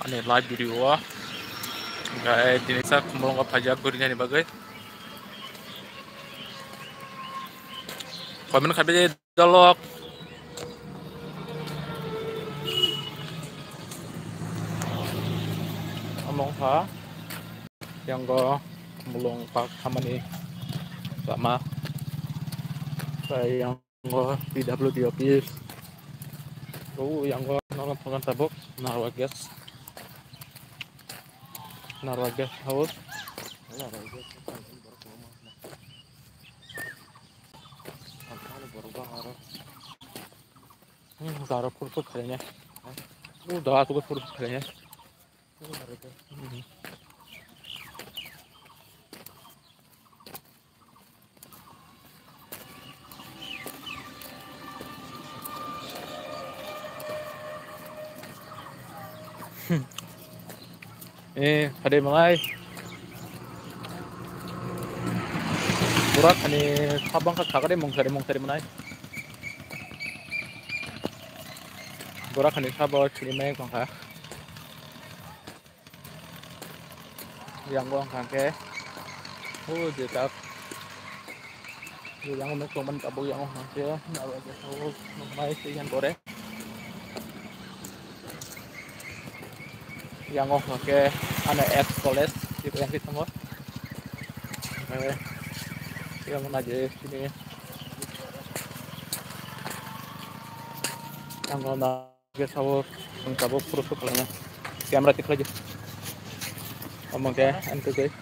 Ane live video gai dinisa kumulong ka pajak gurinya ni bagai. Komen kabe dolok. Among pa yang go kumulong pa kamani sama saya yang go PWD office. Yang go nolong pengantabok Narwages house. Zara purpose kayaknya. Udah aku purpose kayaknya. Pada mulai burak ini sabang ka kagare mongsari mulai burak ini sabang ciri main kongka yang gua kangke jetap yang mau cuman tabu yang masih nawa jauh mulai sih yang gore yang kangke ana college gitu yang kita mau yang mana aja sini yang mana ke sawur untuk proses kalanya kamera tik aja ngomong ke ente guys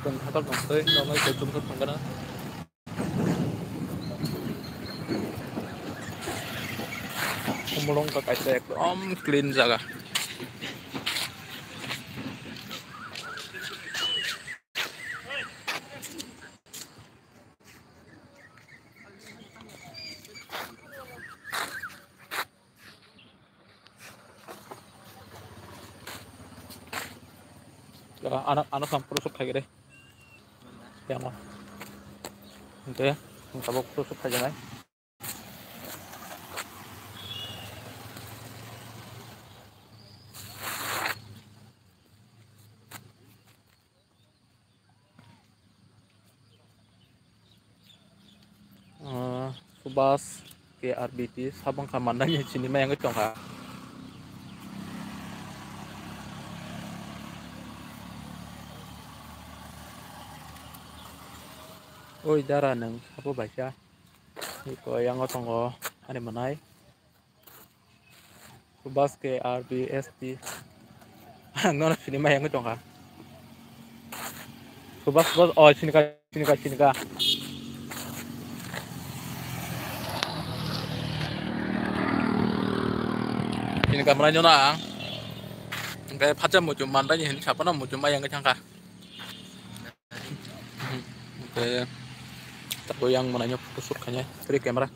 dan hatar bangsa normal jatuh ke tangga kumulong ka kaisa clean jaga anak sampur sup kayak gede yang mah itu ya tabok sup aja nih Subas ke RBT sabang kamandanya sini mah yang ngecong ha darah neng apa baca itu yang ngotong ada manai Subas ke RBST ngon sini mah yang ngecong ha Subas sini kah ini kameranya na kayak pacar mau cuma mandanya ini siapa mau cuma yang kecangka kayak tahu yang menanya tusuk kayaknya free kamera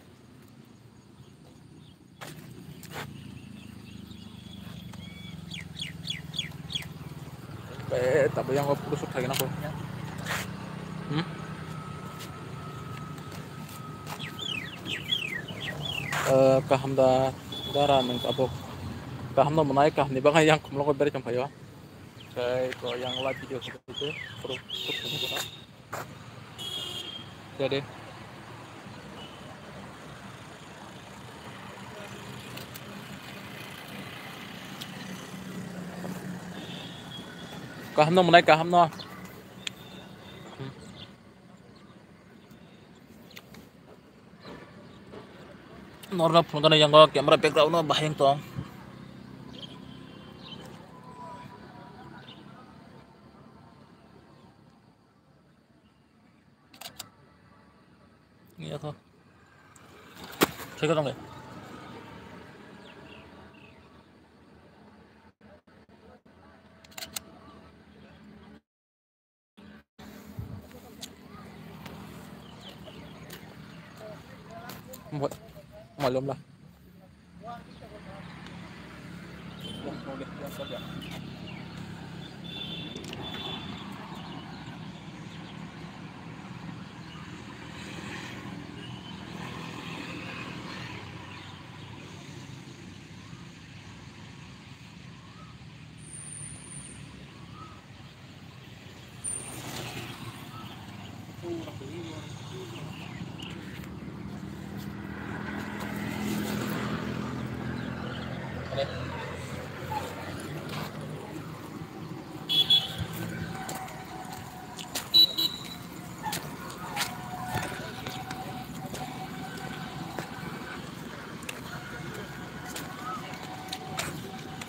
kayak tahu yang tusuk kayak aku kahamda darah mengkabok kahamda menaik kah nih bang yang kumulong beri campai ya kayak kalau yang live video seperti itu terus kita jadi kahamda menaik kahamda normal pun kan yang kamera background bahayang tong ini apa saya dong ya buat malum lah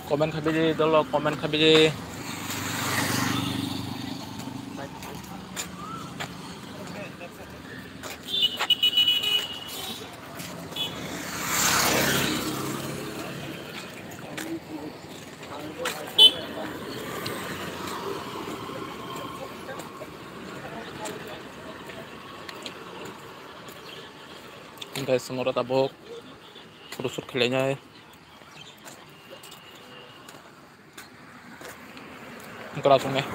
Komen kabiji dolo, komen kabiji. Guys, semua tabok rusuk kalinya ya. Enggak langsung nih.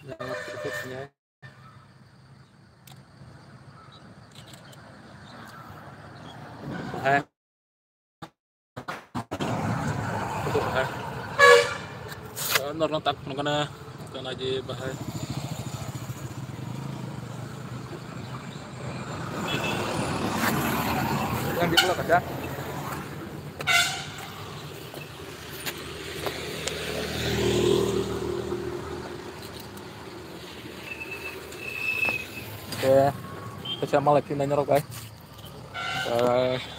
Jangan berikutnya. Hai. Hai. Nor tak kena aja bahaya. Yang di pulau kaca. Oke, saya malah pindah nyerok guys.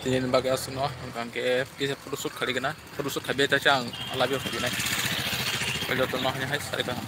Tingin bagai asuno, angke bisa perusuk kali kena, perusuk kabeh cacang, alabio kali naik. Kalau tuh mahnya hai, sorry bang.